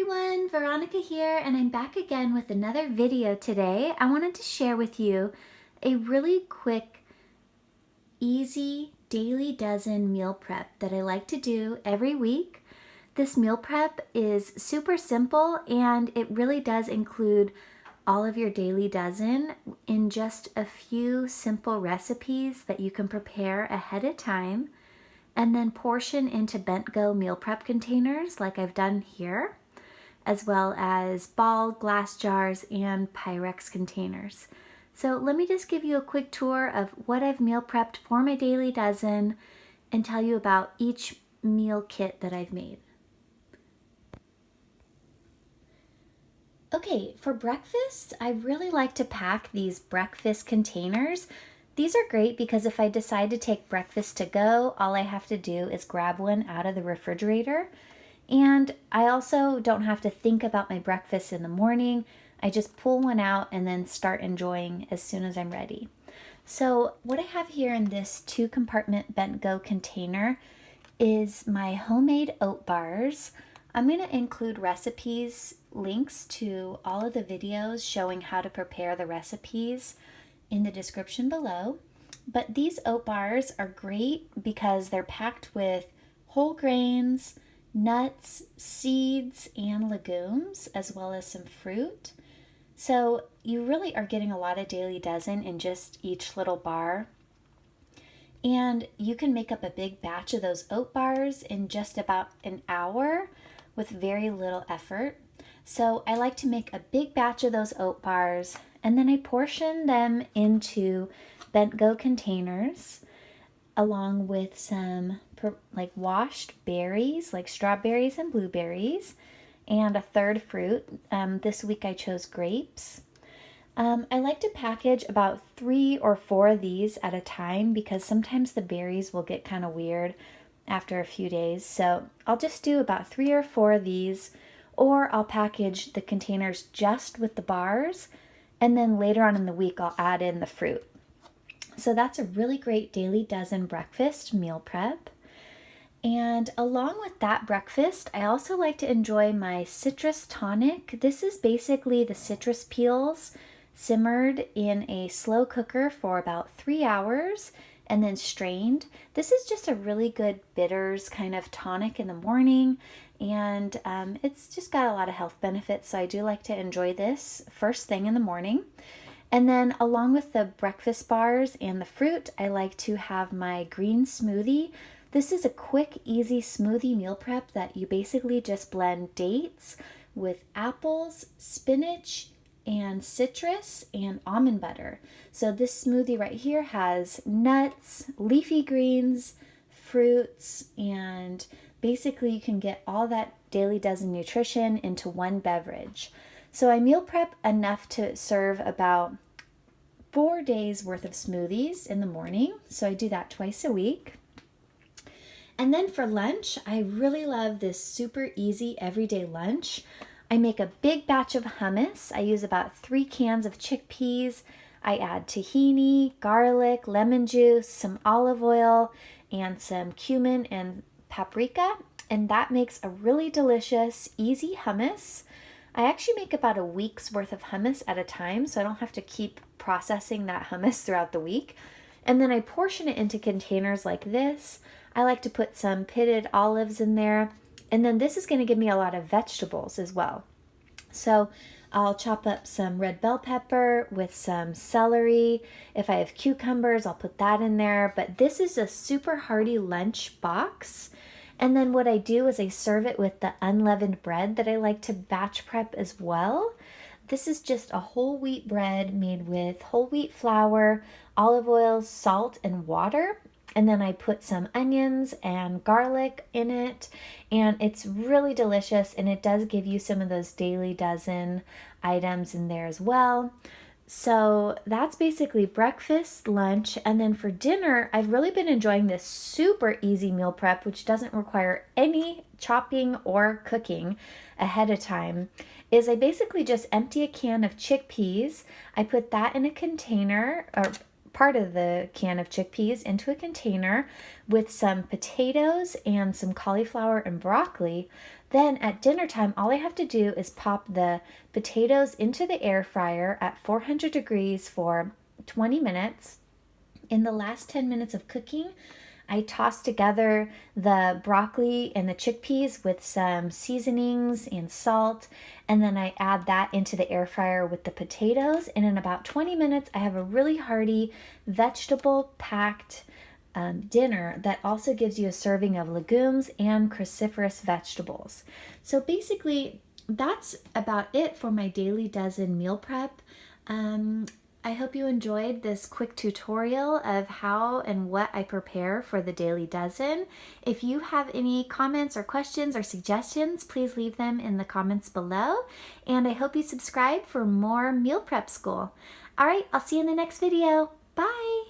everyone, Veronica here, and I'm back again with another video today. I wanted to share with you a really quick, easy daily dozen meal prep that I like to do every week. This meal prep is super simple and it really does include all of your daily dozen in just a few simple recipes that you can prepare ahead of time and then portion into bent-go meal prep containers like I've done here, as well as ball, glass jars, and Pyrex containers. So let me just give you a quick tour of what I've meal prepped for my daily dozen and tell you about each meal kit that I've made. Okay, for breakfast, I really like to pack these breakfast containers. These are great because if I decide to take breakfast to go, all I have to do is grab one out of the refrigerator. And I also don't have to think about my breakfast in the morning. I just pull one out and then start enjoying as soon as I'm ready. So what I have here in this 2-compartment bent-go container is my homemade oat bars. I'm going to include recipes, links to all of the videos showing how to prepare the recipes in the description below. But these oat bars are great because they're packed with whole grains, nuts, seeds, and legumes, as well as some fruit. So you really are getting a lot of daily dozen in just each little bar. And you can make up a big batch of those oat bars in just about an hour with very little effort. So I like to make a big batch of those oat bars and then I portion them into bent-go containers along with some like washed berries, like strawberries and blueberries, and a third fruit. This week I chose grapes. I like to package about 3 or 4 of these at a time because sometimes the berries will get kind of weird after a few days. So I'll just do about 3 or 4 of these, or I'll package the containers just with the bars, and then later on in the week I'll add in the fruit. So that's a really great daily dozen breakfast meal prep. And along with that breakfast, I also like to enjoy my citrus tonic. This is basically the citrus peels simmered in a slow cooker for about 3 hours and then strained. This is just a really good bitters kind of tonic in the morning, and it's just got a lot of health benefits, so I do like to enjoy this first thing in the morning. And then along with the breakfast bars and the fruit, I like to have my green smoothie. This is a quick, easy smoothie meal prep that you basically just blend dates with apples, spinach, and citrus and almond butter. So this smoothie right here has nuts, leafy greens, fruits, and basically you can get all that daily dozen nutrition into one beverage. So I meal prep enough to serve about 4 days worth of smoothies in the morning. So I do that twice a week. And then for lunch, I really love this super easy everyday lunch. I make a big batch of hummus. I use about 3 cans of chickpeas. I add tahini, garlic, lemon juice, some olive oil, and some cumin and paprika. And that makes a really delicious, easy hummus. I actually make about a week's worth of hummus at a time, so I don't have to keep processing that hummus throughout the week. And then I portion it into containers like this. I like to put some pitted olives in there. And then this is going to give me a lot of vegetables as well. So I'll chop up some red bell pepper with some celery. If I have cucumbers, I'll put that in there. But this is a super hearty lunch box. And then what I do is I serve it with the unleavened bread that I like to batch prep as well. This is just a whole wheat bread made with whole wheat flour, olive oil, salt, and water. And then I put some onions and garlic in it, and it's really delicious, and it does give you some of those daily dozen items in there as well. So that's basically breakfast, lunch, and then for dinner, I've really been enjoying this super easy meal prep, which doesn't require any chopping or cooking ahead of time, is I basically just empty a can of chickpeas. I put that in a container, or part of the can of chickpeas into a container with some potatoes and some cauliflower and broccoli. Then at dinner time, all I have to do is pop the potatoes into the air fryer at 400 degrees for 20 minutes. In the last 10 minutes of cooking, I toss together the broccoli and the chickpeas with some seasonings and salt, and then I add that into the air fryer with the potatoes. And in about 20 minutes, I have a really hearty, vegetable packed dinner that also gives you a serving of legumes and cruciferous vegetables. So basically, that's about it for my daily dozen meal prep. I hope you enjoyed this quick tutorial of how and what I prepare for the Daily Dozen. If you have any comments or questions or suggestions, please leave them in the comments below. And I hope you subscribe for more meal prep school. All right, I'll see you in the next video. Bye.